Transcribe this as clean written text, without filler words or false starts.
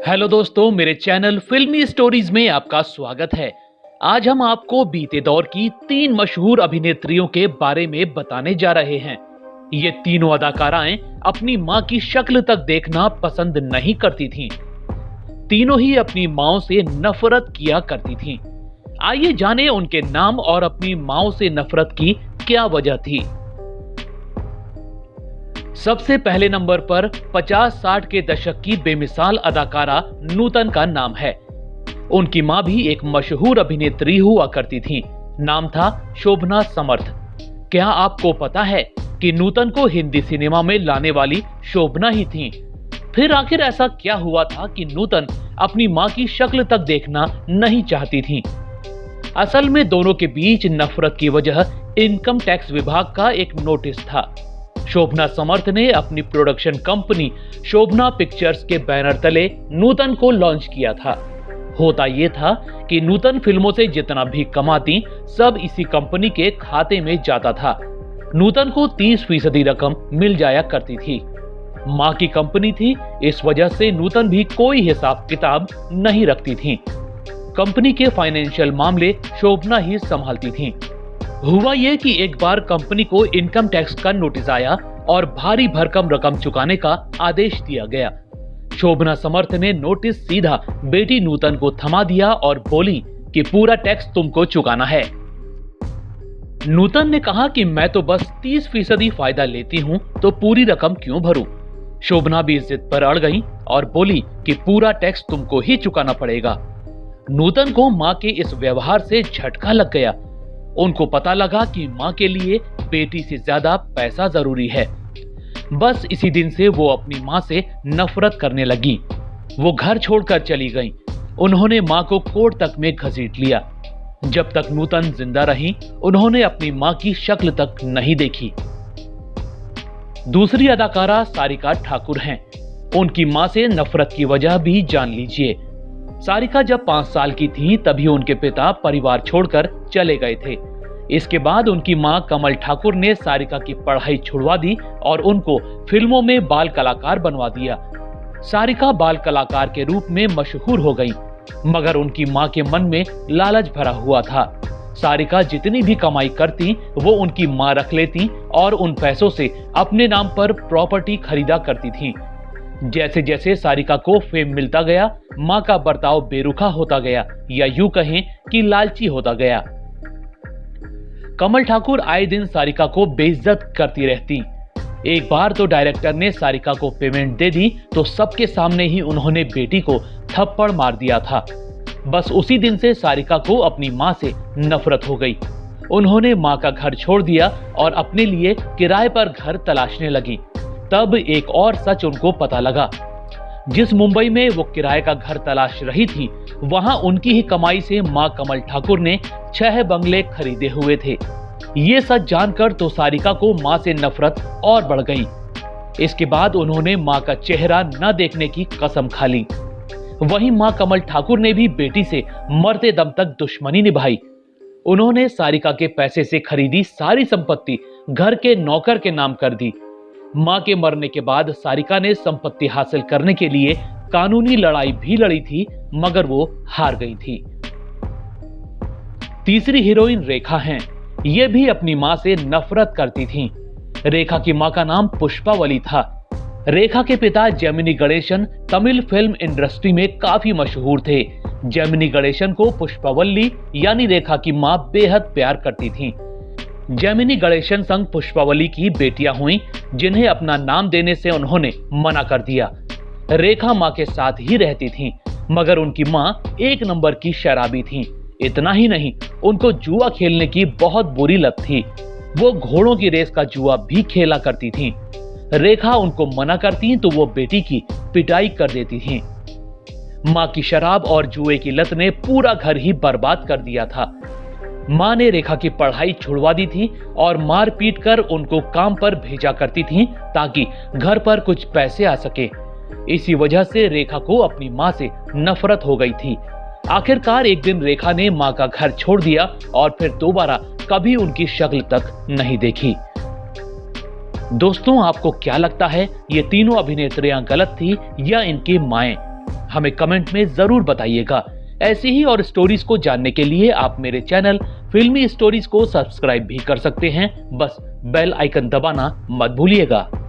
Hello दोस्तों, मेरे channel फिल्मी स्टोरीज में आपका स्वागत है। आज हम आपको बीते दौर की 3 मशहूर अभिनेत्रियों के बारे में बताने जा रहे हैं। ये तीनों अदाकाराएं अपनी मां की शक्ल तक देखना पसंद नहीं करती थीं। तीनों ही अपनी माओ से नफरत किया करती थीं। आइए जानें उनके नाम और अपनी माओ से नफरत की क्या वजह थी। सबसे पहले नंबर पर 50-60 के दशक की बेमिसाल अदाकारा नूतन का नाम है। उनकी मां भी एक मशहूर अभिनेत्री हुआ करती थी। नाम था शोभना समर्थ। क्या आपको पता है कि नूतन को हिंदी सिनेमा में लाने वाली शोभना ही थी? फिर आखिर ऐसा क्या हुआ था कि नूतन अपनी मां की शक्ल तक देखना नहीं चाहती थी? असल में दोनों के बीच नफरत की वजह इनकम टैक्स विभाग का एक नोटिस था। शोभना समर्थ ने अपनी प्रोडक्शन कंपनी शोभना पिक्चर्स के बैनर तले नूतन को लॉन्च किया था। होता यह था कि नूतन फिल्मों से जितना भी कमाती सब इसी कंपनी के खाते में जाता था। नूतन को 30% रकम मिल जाया करती थी। मां की कंपनी थी, इस वजह से नूतन भी कोई हिसाब किताब नहीं रखती थी। कंपनी के फाइनेंशियल मामले शोभना ही संभालती थी। हुआ यह कि एक बार कंपनी को इनकम टैक्स का नोटिस आया और भारी भरकम रकम चुकाने का आदेश दिया गया। शोभना समर्थ ने नोटिस सीधा बेटी नूतन को थमा दिया और बोली कि पूरा टैक्स तुमको चुकाना है। नूतन ने कहा कि मैं तो बस 30% फायदा लेती हूं, तो पूरी रकम क्यों भरूं? शोभना भी जिद पर अड़ गई और बोली कि पूरा टैक्स तुमको ही चुकाना पड़ेगा। नूतन को मां के इस व्यवहार से झटका लग गया। उनको पता लगा कि मां के लिए बेटी से ज्यादा पैसा जरूरी है। बस इसी दिन से वो अपनी मां से नफरत करने लगी। वो घर छोड़कर चली गईं। उन्होंने मां को कोर्ट तक में घसीट लिया। जब तक नूतन जिंदा रही, उन्होंने अपनी मां की शक्ल तक नहीं देखी। दूसरी अदाकारा सारिका ठाकुर हैं। उनकी मां से नफरत की वजह भी जान लीजिए। सारिका जब 5 साल की थी तभी उनके पिता परिवार छोड़कर चले गए थे। इसके बाद उनकी मां कमल ठाकुर ने सारिका की पढ़ाई छुड़वा दी और उनको फिल्मों में बाल कलाकार बनवा दिया। सारिका बाल कलाकार के रूप में मशहूर हो गई, मगर उनकी मां के मन में लालच भरा हुआ था। सारिका जितनी भी कमाई करती वो उनकी मां रख लेती और उन पैसों से अपने नाम पर प्रॉपर्टी खरीदा करती थी। जैसे जैसे सारिका को फेम मिलता गया, मां का बर्ताव बेरुखा होता गया, या यूं कहें कि लालची होता गया। कमल ठाकुर आए दिन सारिका को बेइज्जत करती रहती। एक बार तो डायरेक्टर ने सारिका को पेमेंट दे दी तो सबके सामने ही उन्होंने बेटी को थप्पड़ मार दिया था। बस उसी दिन से सारिका को अपनी मां से नफरत हो गई। उन्होंने मां का घर छोड़ दिया और अपने लिए किराए पर घर तलाशने लगी। तब एक और सच उनको पता लगा। जिस मुंबई में वो किराए का घर तलाश रही थी, वहां उनकी ही कमाई से मां कमल ठाकुर ने 6 बंगले खरीदे हुए थे। ये सच जानकर तो सारिका को मां से नफरत और बढ़ गई। इसके बाद उन्होंने मां का चेहरा न देखने की कसम खा ली। वहीं मां कमल ठाकुर ने भी बेटी से मरते दम तक दुश्मनी निभाई। उन्होंने सारिका के पैसे से खरीदी सारी संपत्ति घर के नौकर के नाम कर दी। मां के मरने के बाद सारिका ने संपत्ति हासिल करने के लिए कानूनी लड़ाई भी लड़ी थी, मगर वो हार गई थी। तीसरी हीरोइन रेखा हैं। ये भी अपनी मां से नफरत करती थीं। रेखा की मां का नाम पुष्पावली था। रेखा के पिता Gemini Ganesan Tamil film industry में काफी मशहूर थे। जेमिनी गणेशन को पुष्पावली यानी रेखा की मां बेहद प्यार करती थीं। जेमिनी गणेशन संग पुष्पावली की बेटियां हुईं, जिन्हें अपना नाम देने से उन्होंने मना कर दिया। रेखा मां के साथ ही रहती थीं, मगर उनकी मां एक नंबर की शराबी थीं। इतना ही नहीं, उनको जुआ खेलने की बहुत बुरी लत थी। वो घोड़ों की रेस का जुआ भी खेला करती थीं। रेखा उनको मना करती तो वो बेटी की पिटाई कर देती थीं। मां की शराब और जुए की लत ने पूरा घर ही बर्बाद कर दिया था। मां ने रेखा की पढ़ाई छुड़वा दी थी और मार पीट कर उनको काम पर भेजा करती थी ताकि घर पर कुछ पैसे आ सके। इसी वजह से रेखा को अपनी मां से नफरत हो गई थी। आखिरकार एक दिन रेखा ने मां का घर छोड़ दिया और फिर दोबारा कभी उनकी शक्ल तक नहीं देखी। दोस्तों, आपको क्या लगता है, ये तीनों अभिनेत्रियां गलत थी या इनकी माएं? हमें कमेंट में जरूर बताइएगा। ऐसी ही और स्टोरीज को जानने के लिए आप मेरे चैनल फिल्मी स्टोरीज को सब्सक्राइब भी कर सकते हैं। बस बेल आइकन दबाना मत भूलिएगा।